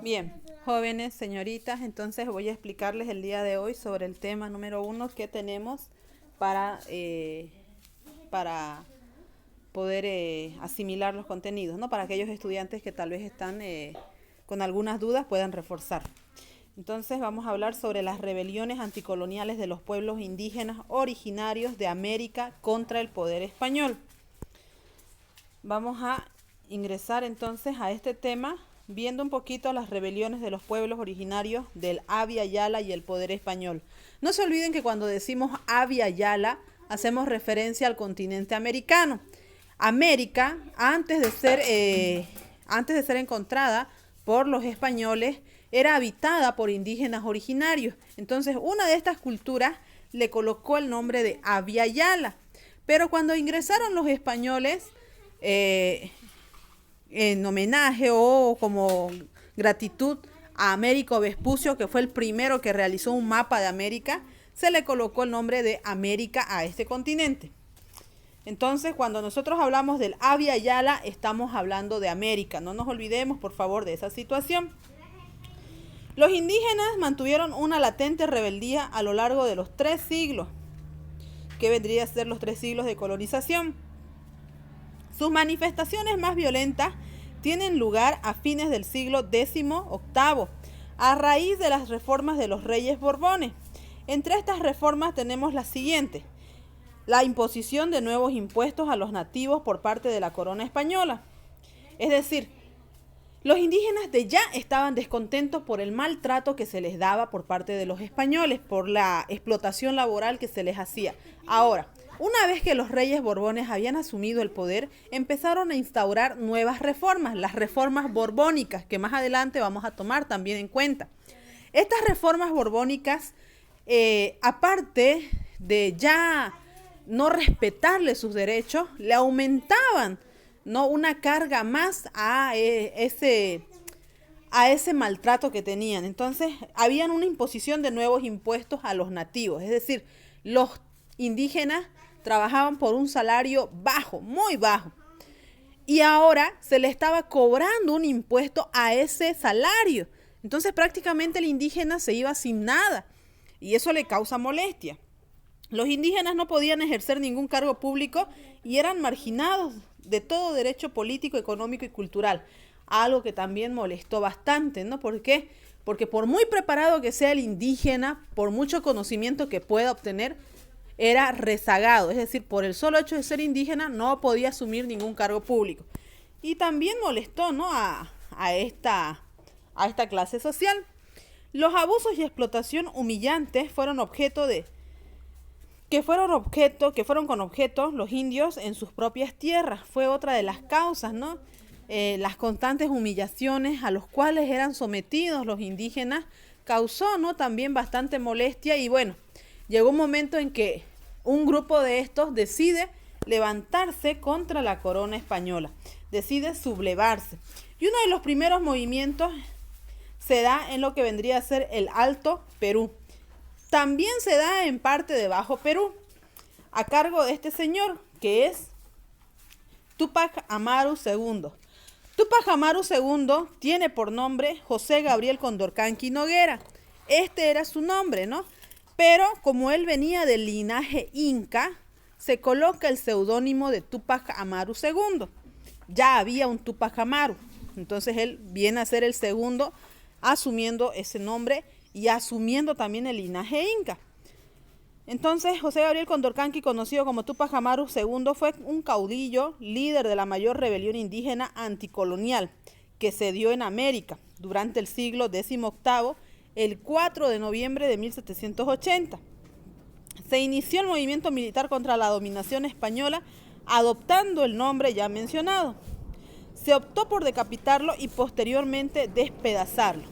Bien, jóvenes, señoritas, entonces voy a explicarles el día de hoy sobre el tema número 1 que tenemos para, eh, para poder asimilar los contenidos, ¿no? Para aquellos estudiantes que tal vez están con algunas dudas puedan reforzar. Entonces vamos a hablar sobre las rebeliones anticoloniales de los pueblos indígenas originarios de América contra el poder español. Vamos a ingresar entonces a este tema viendo un poquito las rebeliones de los pueblos originarios del Abya Yala y el poder español. No se olviden que cuando decimos Abya Yala hacemos referencia al continente americano. América, antes de ser encontrada por los españoles, era habitada por indígenas originarios. Entonces, una de estas culturas le colocó el nombre de Abya Yala. Pero cuando ingresaron los españoles, en homenaje o como gratitud a Américo Vespucio, que fue el primero que realizó un mapa de América, se le colocó el nombre de América a este continente. Entonces, cuando nosotros hablamos del Abya Yala, estamos hablando de América. No nos olvidemos, por favor, de esa situación. Los indígenas mantuvieron una latente rebeldía a lo largo de los 3 siglos, que vendría a ser los 3 siglos de colonización. Sus manifestaciones más violentas tienen lugar a fines del siglo XVIII, a raíz de las reformas de los reyes Borbones. Entre estas reformas tenemos las siguientes: la imposición de nuevos impuestos a los nativos por parte de la corona española. Es decir, los indígenas de ya estaban descontentos por el maltrato que se les daba por parte de los españoles, por la explotación laboral que se les hacía. Ahora, una vez que los reyes borbones habían asumido el poder, empezaron a instaurar nuevas reformas, las reformas borbónicas, que más adelante vamos a tomar también en cuenta. Estas reformas borbónicas, aparte de ya no respetarle sus derechos, le aumentaban, ¿no?, una carga más a ese maltrato que tenían. Entonces, habían una imposición de nuevos impuestos a los nativos, es decir, los indígenas trabajaban por un salario bajo, muy bajo, y ahora se le estaba cobrando un impuesto a ese salario. Entonces, prácticamente el indígena se iba sin nada, y eso le causa molestia. Los indígenas no podían ejercer ningún cargo público y eran marginados de todo derecho político, económico y cultural. Algo que también molestó bastante, ¿no? ¿Por qué? Porque por muy preparado que sea el indígena, por mucho conocimiento que pueda obtener, era rezagado. Es decir, por el solo hecho de ser indígena no podía asumir ningún cargo público. Y también molestó, ¿no?, a esta clase social. Los abusos y explotación humillantes fueron con objeto los indios en sus propias tierras. Fue otra de las causas, ¿no? Las constantes humillaciones a los cuales eran sometidos los indígenas causó, ¿no?, también bastante molestia. Y bueno, llegó un momento en que un grupo de estos decide levantarse contra la corona española, decide sublevarse. Y uno de los primeros movimientos se da en lo que vendría a ser el Alto Perú. También se da en parte de Bajo Perú, a cargo de este señor, que es Túpac Amaru II. Túpac Amaru II tiene por nombre José Gabriel Condorcanqui Noguera. Este era su nombre, ¿no? Pero como él venía del linaje inca, se coloca el seudónimo de Túpac Amaru II. Ya había un Túpac Amaru, entonces él viene a ser el segundo asumiendo ese nombre y asumiendo también el linaje inca. Entonces, José Gabriel Condorcanqui, conocido como Túpac Amaru II, fue un caudillo, líder de la mayor rebelión indígena anticolonial que se dio en América durante el siglo XVIII, el 4 de noviembre de 1780. Se inició el movimiento militar contra la dominación española, adoptando el nombre ya mencionado. Se optó por decapitarlo y posteriormente despedazarlo.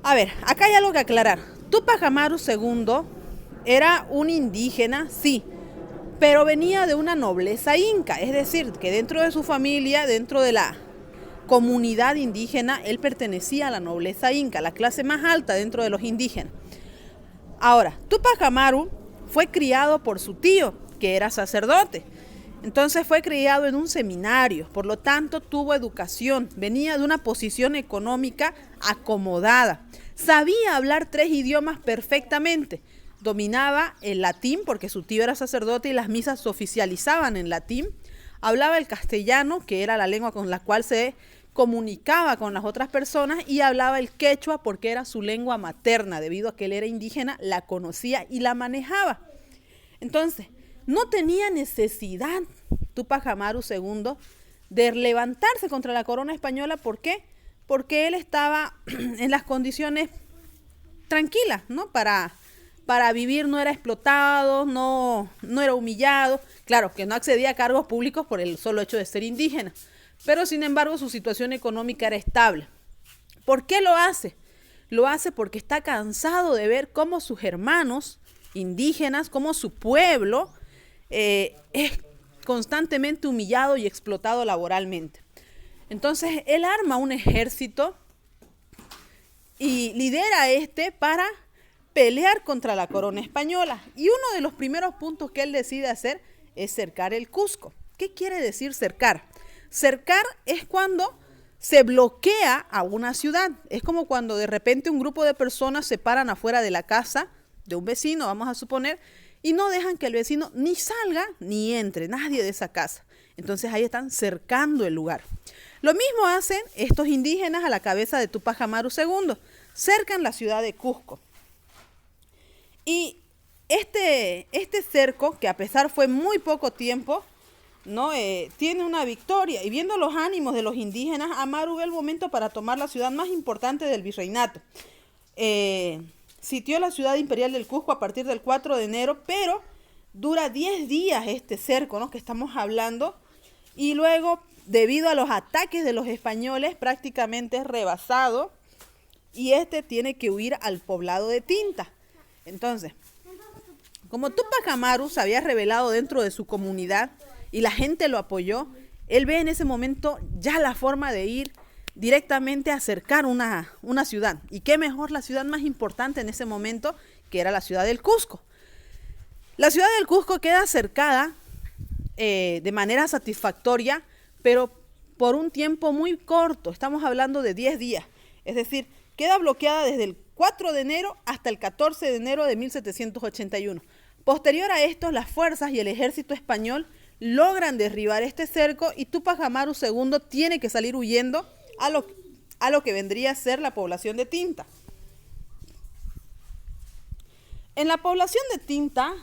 A ver, acá hay algo que aclarar. Túpac Amaru II era un indígena, sí, pero venía de una nobleza inca, es decir, que dentro de su familia, dentro de la comunidad indígena, él pertenecía a la nobleza inca, la clase más alta dentro de los indígenas. Ahora, Túpac Amaru fue criado por su tío, que era sacerdote. Entonces fue criado en un seminario, por lo tanto tuvo educación, venía de una posición económica acomodada, sabía hablar 3 idiomas perfectamente, dominaba el latín porque su tío era sacerdote y las misas se oficializaban en latín, hablaba el castellano, que era la lengua con la cual se comunicaba con las otras personas, y hablaba el quechua porque era su lengua materna, debido a que él era indígena, la conocía y la manejaba. Entonces, no tenía necesidad Túpac Amaru II de levantarse contra la corona española. ¿Por qué? Porque él estaba en las condiciones tranquilas, ¿no? Para vivir, no era explotado, no era humillado. Claro, que no accedía a cargos públicos por el solo hecho de ser indígena. Pero, sin embargo, su situación económica era estable. ¿Por qué lo hace? Lo hace porque está cansado de ver cómo sus hermanos indígenas, cómo su pueblo es constantemente humillado y explotado laboralmente. Entonces, él arma un ejército y lidera para pelear contra la corona española. Y uno de los primeros puntos que él decide hacer es cercar el Cusco. ¿Qué quiere decir cercar? Cercar es cuando se bloquea a una ciudad. Es como cuando de repente un grupo de personas se paran afuera de la casa de un vecino, vamos a suponer, y no dejan que el vecino ni salga ni entre, nadie de esa casa. Entonces ahí están cercando el lugar. Lo mismo hacen estos indígenas a la cabeza de Túpac Amaru II, cercan la ciudad de Cusco. Y este cerco, que a pesar fue muy poco tiempo, ¿no? Tiene una victoria. Y viendo los ánimos de los indígenas, Amaru ve el momento para tomar la ciudad más importante del virreinato. Sitió la ciudad imperial del Cusco a partir del 4 de enero, pero dura 10 días este cerco, ¿no?, que estamos hablando, y luego, debido a los ataques de los españoles, prácticamente es rebasado, y tiene que huir al poblado de Tinta. Entonces, como Túpac Amaru se había rebelado dentro de su comunidad y la gente lo apoyó, él ve en ese momento ya la forma de ir directamente a cercar una ciudad. Y qué mejor, la ciudad más importante en ese momento, que era la ciudad del Cusco. La ciudad del Cusco queda cercada de manera satisfactoria, pero por un tiempo muy corto. Estamos hablando de 10 días. Es decir, queda bloqueada desde el 4 de enero hasta el 14 de enero de 1781. Posterior a esto, las fuerzas y el ejército español logran derribar este cerco y Túpac Amaru II tiene que salir huyendo a lo que vendría a ser la población de Tinta. En la población de Tinta,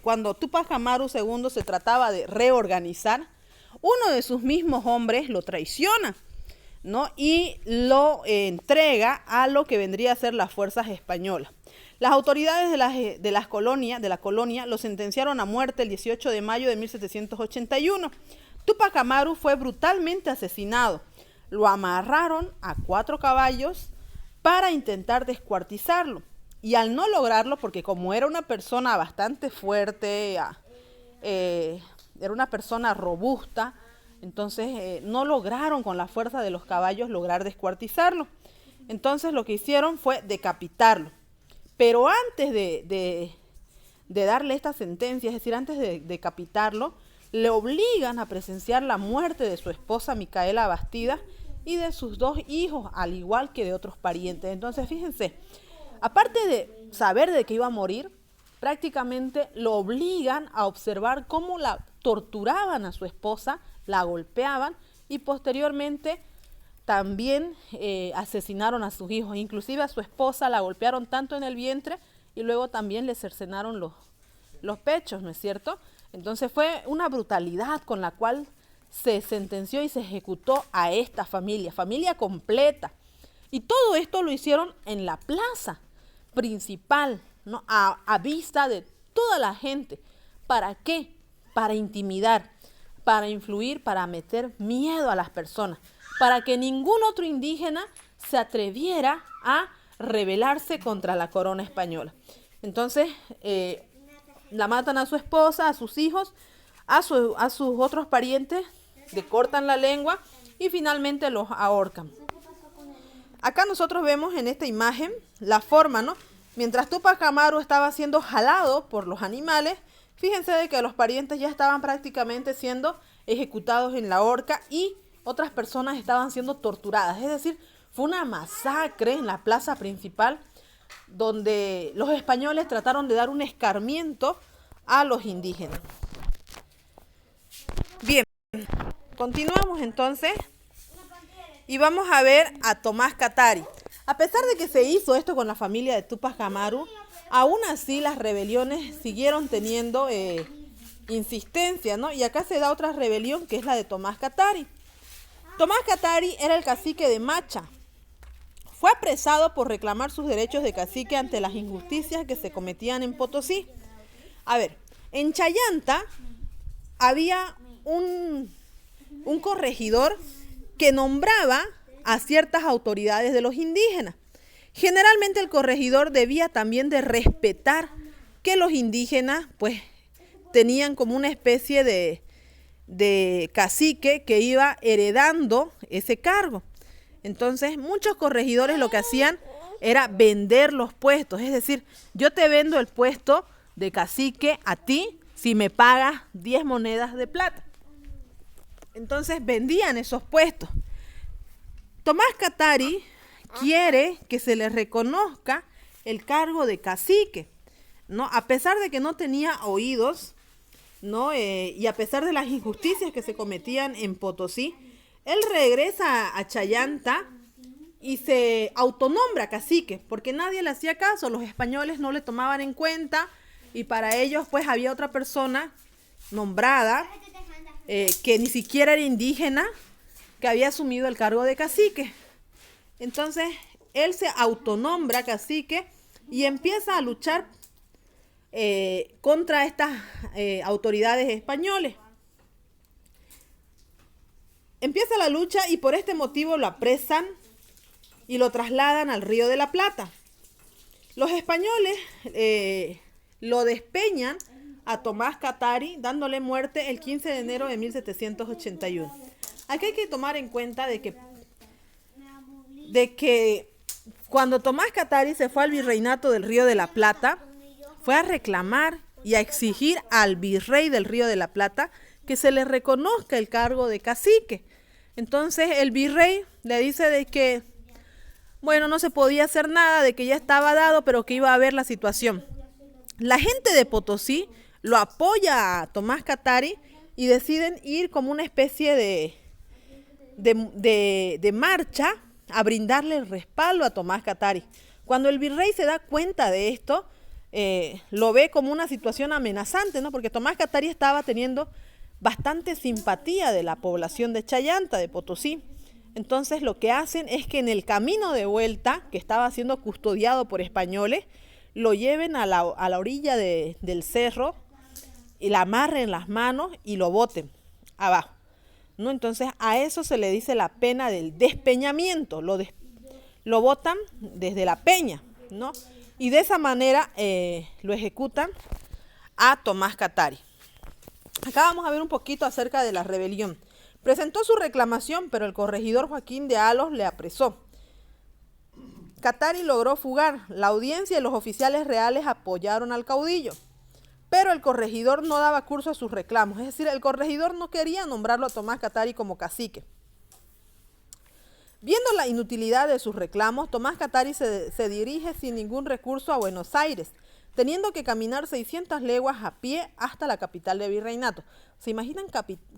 cuando Túpac Amaru II se trataba de reorganizar, uno de sus mismos hombres lo traiciona, ¿no?, y lo entrega a lo que vendría a ser las fuerzas españolas. Las autoridades de la colonia lo sentenciaron a muerte el 18 de mayo de 1781. Túpac Amaru fue brutalmente asesinado. Lo amarraron a 4 caballos para intentar descuartizarlo. Y al no lograrlo, porque como era una persona bastante fuerte, era una persona robusta, entonces no lograron con la fuerza de los caballos lograr descuartizarlo. Entonces lo que hicieron fue decapitarlo. Pero antes de darle esta sentencia, es decir, antes de decapitarlo, le obligan a presenciar la muerte de su esposa Micaela Bastida y de sus 2 hijos, al igual que de otros parientes. Entonces, fíjense, aparte de saber de que iba a morir, prácticamente lo obligan a observar cómo la torturaban a su esposa, la golpeaban y posteriormente también asesinaron a sus hijos. Inclusive a su esposa la golpearon tanto en el vientre y luego también le cercenaron los pechos, ¿no es cierto? Entonces fue una brutalidad con la cual se sentenció y se ejecutó a esta familia completa. Y todo esto lo hicieron en la plaza principal, ¿no?, a vista de toda la gente. ¿Para qué? Para intimidar, para influir, para meter miedo a las personas, para que ningún otro indígena se atreviera a rebelarse contra la corona española. Entonces, la matan a su esposa, a sus hijos, a sus otros parientes, le cortan la lengua y finalmente los ahorcan. Acá nosotros vemos en esta imagen la forma, ¿no? Mientras Túpac Amaru estaba siendo jalado por los animales, Fíjense de que los parientes ya estaban prácticamente siendo ejecutados en la horca y otras personas estaban siendo torturadas. Es decir, fue una masacre en la plaza principal donde los españoles trataron de dar un escarmiento a los indígenas. Bien, continuamos entonces y vamos a ver a Tomás Katari. A pesar de que se hizo esto con la familia de Túpac Amaru, aún así las rebeliones siguieron teniendo insistencia, ¿no? Y acá se da otra rebelión que es la de Tomás Katari. Tomás Katari era el cacique de Macha. Fue apresado por reclamar sus derechos de cacique ante las injusticias que se cometían en Potosí. A ver, en Chayanta había un corregidor que nombraba a ciertas autoridades de los indígenas. Generalmente el corregidor debía también de respetar que los indígenas pues tenían como una especie de cacique que iba heredando ese cargo. Entonces muchos corregidores lo que hacían era vender los puestos, es decir, yo te vendo el puesto de cacique a ti si me pagas 10 monedas de plata. Entonces vendían esos puestos. Tomás Katari quiere que se le reconozca el cargo de cacique, ¿no? A pesar de que no tenía oídos, ¿no? Y a pesar de las injusticias que se cometían en Potosí, él regresa a Chayanta y se autonombra cacique, porque nadie le hacía caso, los españoles no le tomaban en cuenta y para ellos pues había otra persona nombrada que ni siquiera era indígena, que había asumido el cargo de cacique. Entonces él se autonombra cacique y empieza a luchar contra estas autoridades españoles. Empieza la lucha y por este motivo lo apresan y lo trasladan al Río de la Plata. Los españoles lo despeñan a Tomás Katari, dándole muerte el 15 de enero de 1781. Aquí hay que tomar en cuenta de que cuando Tomás Katari se fue al virreinato del Río de la Plata, fue a reclamar y a exigir al virrey del Río de la Plata que se le reconozca el cargo de cacique. Entonces el virrey le dice de que, bueno, no se podía hacer nada, de que ya estaba dado, pero que iba a ver la situación. La gente de Potosí lo apoya a Tomás Katari y deciden ir como una especie de marcha a brindarle el respaldo a Tomás Katari. Cuando el virrey se da cuenta de esto, lo ve como una situación amenazante, ¿no? Porque Tomás Katari estaba teniendo bastante simpatía de la población de Chayanta, de Potosí. Entonces lo que hacen es que en el camino de vuelta, que estaba siendo custodiado por españoles, lo lleven a la orilla del cerro y la amarren las manos y lo boten abajo, ¿no? Entonces a eso se le dice la pena del despeñamiento, lo botan desde la peña, ¿no? Y de esa manera lo ejecutan a Tomás Katari. Acá vamos a ver un poquito acerca de la rebelión. Presentó su reclamación, pero el corregidor Joaquín de Alos le apresó. Katari logró fugar. La audiencia y los oficiales reales apoyaron al caudillo, pero el corregidor no daba curso a sus reclamos. Es decir, el corregidor no quería nombrarlo a Tomás Katari como cacique. Viendo la inutilidad de sus reclamos, Tomás Katari se dirige sin ningún recurso a Buenos Aires, teniendo que caminar 600 leguas a pie hasta la capital del virreinato. ¿Se imaginan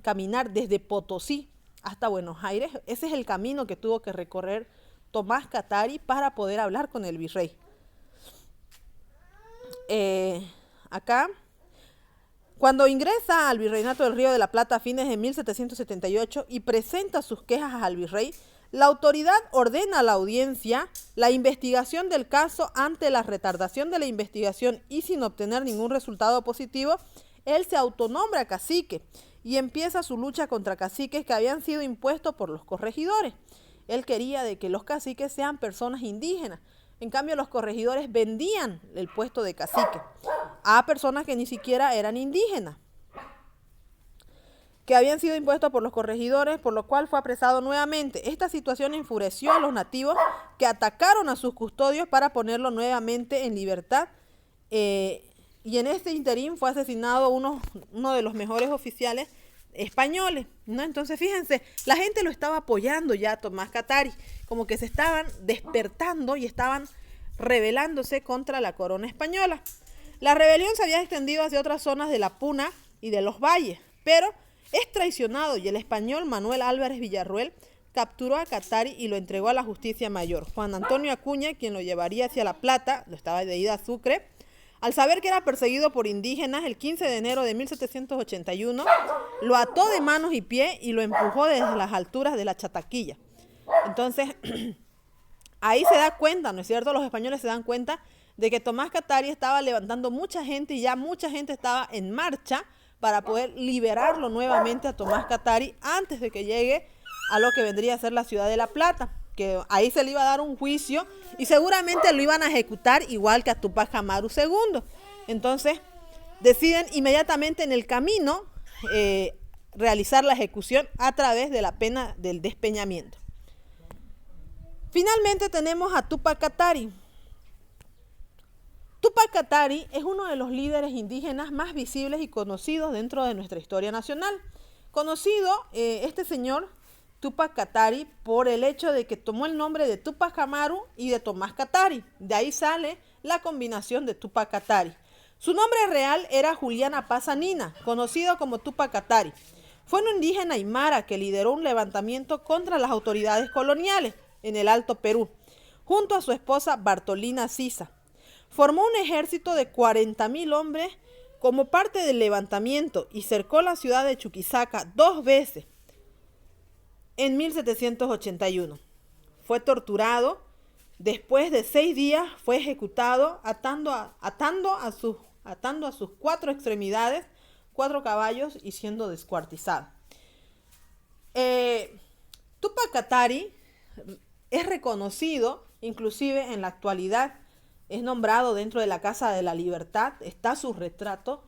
caminar desde Potosí hasta Buenos Aires? Ese es el camino que tuvo que recorrer Tomás Katari para poder hablar con el virrey. Acá, cuando ingresa al virreinato del Río de la Plata a fines de 1778 y presenta sus quejas al virrey, la autoridad ordena a la audiencia la investigación del caso. Ante la retardación de la investigación y sin obtener ningún resultado positivo, él se autonombra cacique y empieza su lucha contra caciques que habían sido impuestos por los corregidores. Él quería de que los caciques sean personas indígenas. En cambio, los corregidores vendían el puesto de cacique a personas que ni siquiera eran indígenas, que habían sido impuestos por los corregidores, por lo cual fue apresado nuevamente. Esta situación enfureció a los nativos, que atacaron a sus custodios para ponerlo nuevamente en libertad. y en este interín fue asesinado uno de los mejores oficiales españoles, ¿no? Entonces, fíjense, la gente lo estaba apoyando ya a Tomás Katari, como que se estaban despertando y estaban rebelándose contra la corona española. La rebelión se había extendido hacia otras zonas de la Puna y de los valles, pero es traicionado y el español Manuel Álvarez Villarroel capturó a Katari y lo entregó a la justicia mayor. Juan Antonio Acuña, quien lo llevaría hacia La Plata, lo estaba de ida a Sucre, al saber que era perseguido por indígenas, el 15 de enero de 1781, lo ató de manos y pies y lo empujó desde las alturas de la Chataquilla. Entonces, ahí se da cuenta, ¿no es cierto? Los españoles se dan cuenta de que Tomás Katari estaba levantando mucha gente y ya mucha gente estaba en marcha para poder liberarlo nuevamente a Tomás Katari antes de que llegue a lo que vendría a ser la ciudad de La Plata, que ahí se le iba a dar un juicio y seguramente lo iban a ejecutar igual que a Tupac Amaru II. Entonces deciden inmediatamente en el camino realizar la ejecución a través de la pena del despeñamiento. Finalmente tenemos a Tupac Katari. Tupac Katari es uno de los líderes indígenas más visibles y conocidos dentro de nuestra historia nacional. Conocido este señor Tupac Katari por el hecho de que tomó el nombre de Tupac Amaru y de Tomás Katari. De ahí sale la combinación de Tupac Katari. Su nombre real era Julián Apazanina, conocido como Tupac Katari. Fue un indígena aymara que lideró un levantamiento contra las autoridades coloniales en el Alto Perú, junto a su esposa Bartolina Sisa. Formó un ejército de 40.000 hombres como parte del levantamiento y cercó la ciudad de Chuquisaca 2 veces en 1781. Fue torturado, después de 6 días fue ejecutado atando a sus 4 extremidades, 4 caballos y siendo descuartizado. Tupac Katari es reconocido, inclusive en la actualidad, es nombrado dentro de la Casa de la Libertad, está su retrato,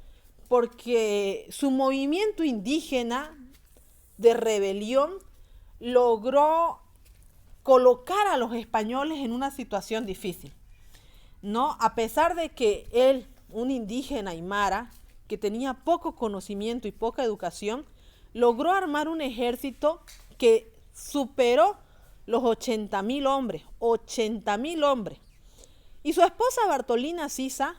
porque su movimiento indígena de rebelión logró colocar a los españoles en una situación difícil, ¿no? A pesar de que él, un indígena aymara, que tenía poco conocimiento y poca educación, logró armar un ejército que superó los 80.000 hombres, 80.000 hombres. Y su esposa Bartolina Sisa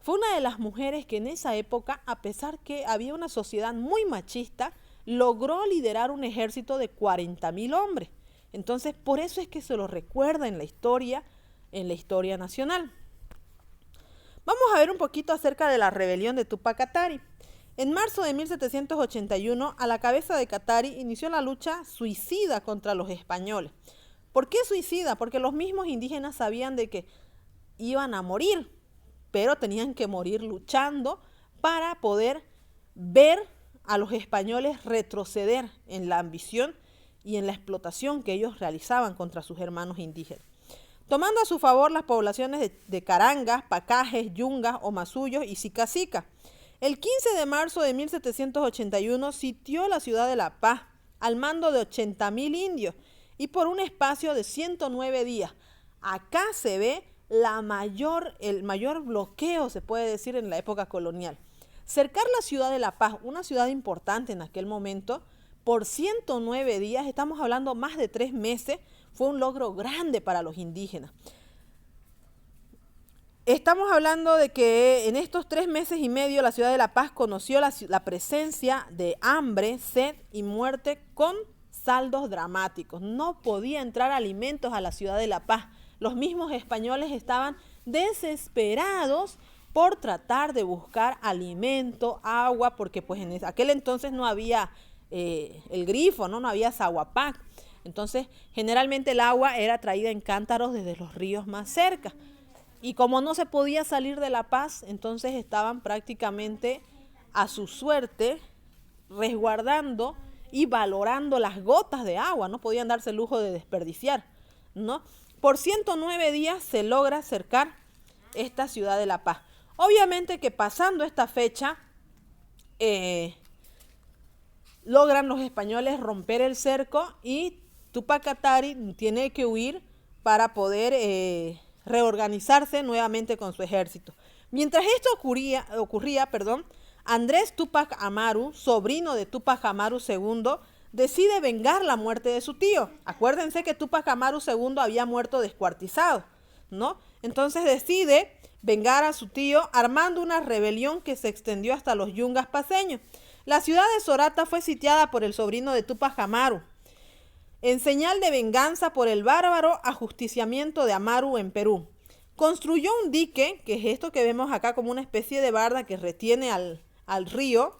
fue una de las mujeres que en esa época, a pesar que había una sociedad muy machista, logró liderar un ejército de 40.000 hombres. Entonces, por eso es que se lo recuerda en la historia nacional. Vamos a ver un poquito acerca de la rebelión de Tupac Katari. En marzo de 1781, a la cabeza de Katari inició la lucha suicida contra los españoles. ¿Por qué suicida? Porque los mismos indígenas sabían de que iban a morir, pero tenían que morir luchando para poder ver a los españoles retroceder en la ambición y en la explotación que ellos realizaban contra sus hermanos indígenas. Tomando a su favor las poblaciones de Carangas, Pacajes, Yungas, Omasuyos y Sicacica. El 15 de marzo de 1781 sitió la ciudad de La Paz al mando de 80.000 indios y por un espacio de 109 días. Acá se ve el mayor bloqueo, se puede decir, en la época colonial. Cercar la ciudad de La Paz, una ciudad importante en aquel momento, por 109 días, estamos hablando más de 3 meses, fue un logro grande para los indígenas. Estamos hablando de que en estos 3 meses y medio la ciudad de La Paz conoció la presencia de hambre, sed y muerte con saldos dramáticos. No podía entrar alimentos a la ciudad de La Paz. Los mismos españoles estaban desesperados por tratar de buscar alimento, agua, porque pues en aquel entonces no había el grifo, no había Zaguapac. Entonces, generalmente el agua era traída en cántaros desde los ríos más cerca. Y como no se podía salir de La Paz, entonces estaban prácticamente a su suerte resguardando y valorando las gotas de agua. No podían darse el lujo de desperdiciar, ¿no? Por 109 días se logra cercar esta ciudad de La Paz. Obviamente que pasando esta fecha, logran los españoles romper el cerco y Tupac Katari tiene que huir para poder reorganizarse nuevamente con su ejército. Mientras esto ocurría, Andrés Túpac Amaru, sobrino de Túpac Amaru II, decide vengar la muerte de su tío. Acuérdense que Túpac Amaru II había muerto descuartizado, ¿no? Entonces decide vengar a su tío armando una rebelión que se extendió hasta los yungas paceños. La ciudad de Sorata fue sitiada por el sobrino de Túpac Amaru, en señal de venganza por el bárbaro ajusticiamiento de Amaru en Perú. Construyó un dique, que es esto que vemos acá como una especie de barda que retiene al río,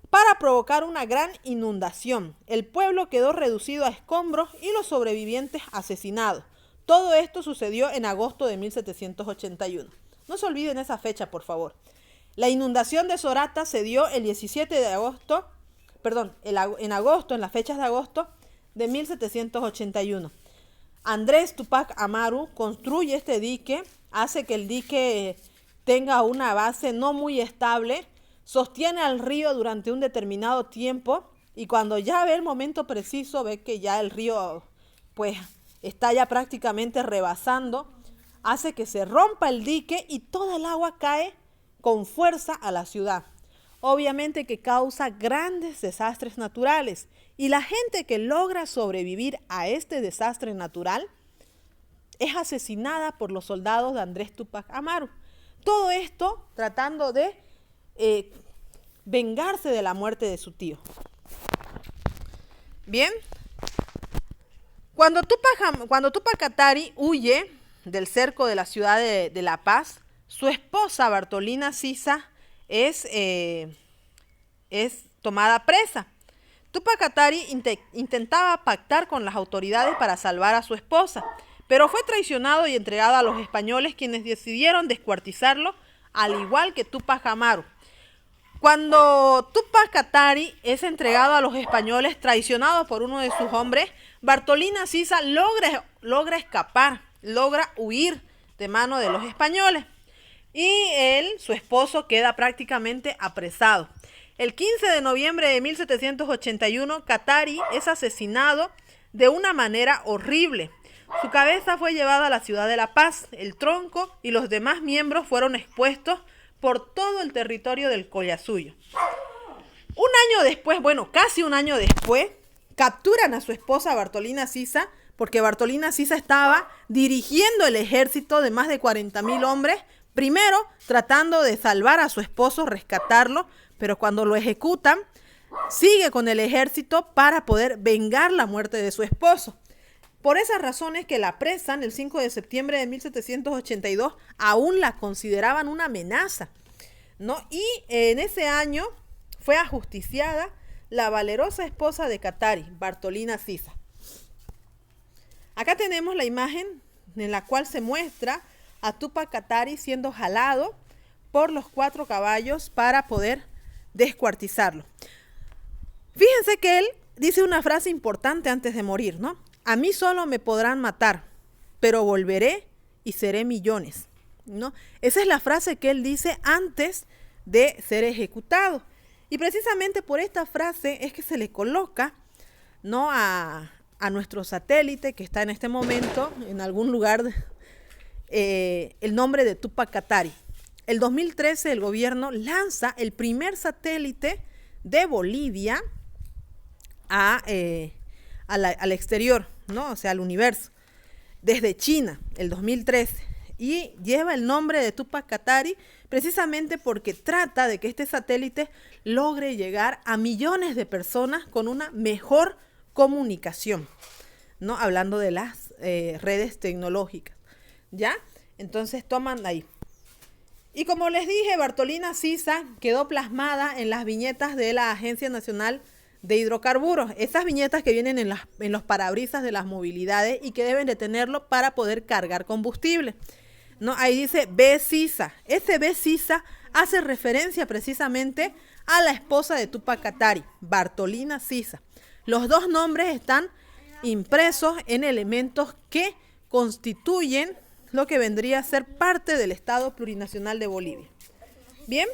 para provocar una gran inundación. El pueblo quedó reducido a escombros y los sobrevivientes asesinados. Todo esto sucedió en agosto de 1781. No se olviden esa fecha, por favor. La inundación de Sorata se dio el 17 de agosto, en las fechas de agosto de 1781. Andrés Túpac Amaru construye este dique, hace que el dique tenga una base no muy estable, sostiene al río durante un determinado tiempo y cuando ya ve el momento preciso, ve que ya el río pues está ya prácticamente rebasando, hace que se rompa el dique y toda el agua cae con fuerza a la ciudad. Obviamente que causa grandes desastres naturales y la gente que logra sobrevivir a este desastre natural es asesinada por los soldados de Andrés Túpac Amaru. Todo esto tratando de vengarse de la muerte de su tío. Bien, cuando Túpac Katari huye del cerco de la ciudad de La Paz, su esposa Bartolina Sisa es tomada presa. Túpac Katari intentaba pactar con las autoridades para salvar a su esposa, pero fue traicionado y entregado a los españoles, quienes decidieron descuartizarlo, al igual que Túpac Amaru. Cuando Túpac Katari es entregado a los españoles, traicionado por uno de sus hombres, Bartolina Sisa logra escapar, logra huir de mano de los españoles. Y él, su esposo, queda prácticamente apresado. El 15 de noviembre de 1781, Katari es asesinado de una manera horrible. Su cabeza fue llevada a la ciudad de La Paz, el tronco y los demás miembros fueron expuestos por todo el territorio del Collasuyo. Casi un año después, capturan a su esposa Bartolina Sisa, porque Bartolina Sisa estaba dirigiendo el ejército de más de 40.000 hombres, primero tratando de salvar a su esposo, rescatarlo, pero cuando lo ejecutan, sigue con el ejército para poder vengar la muerte de su esposo. Por esas razones que la apresan el 5 de septiembre de 1782, aún la consideraban una amenaza, ¿no? Y en ese año fue ajusticiada la valerosa esposa de Katari, Bartolina Sisa. Acá tenemos la imagen en la cual se muestra a Túpac Katari siendo jalado por los 4 caballos para poder descuartizarlo. Fíjense que él dice una frase importante antes de morir, ¿no? A mí solo me podrán matar, pero volveré y seré millones, ¿no? Esa es la frase que él dice antes de ser ejecutado. Y precisamente por esta frase es que se le coloca, ¿no?, a nuestro satélite que está en este momento en algún lugar, el nombre de Túpac Katari. El 2013 el gobierno lanza el primer satélite de Bolivia al exterior, ¿no? O sea, al universo, desde China, el 2013. Y lleva el nombre de Túpac Katari precisamente porque trata de que este satélite logre llegar a millones de personas con una mejor comunicación, ¿no? Hablando de las redes tecnológicas, ¿ya? Entonces toman ahí. Y como les dije, Bartolina Sisa quedó plasmada en las viñetas de la Agencia Nacional de Hidrocarburos, esas viñetas que vienen en los parabrisas de las movilidades y que deben de tenerlo para poder cargar combustible, ¿no? Ahí dice B. Sisa. Ese B. Sisa hace referencia precisamente a la esposa de Túpac Katari, Bartolina Sisa. Los dos nombres están impresos en elementos que constituyen lo que vendría a ser parte del Estado Plurinacional de Bolivia. Bien,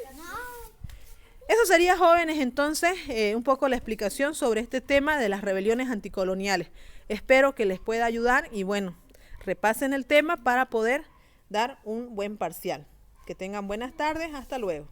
eso sería, jóvenes, entonces, un poco la explicación sobre este tema de las rebeliones anticoloniales. Espero que les pueda ayudar y bueno, repasen el tema para poder dar un buen parcial. Que tengan buenas tardes. Hasta luego.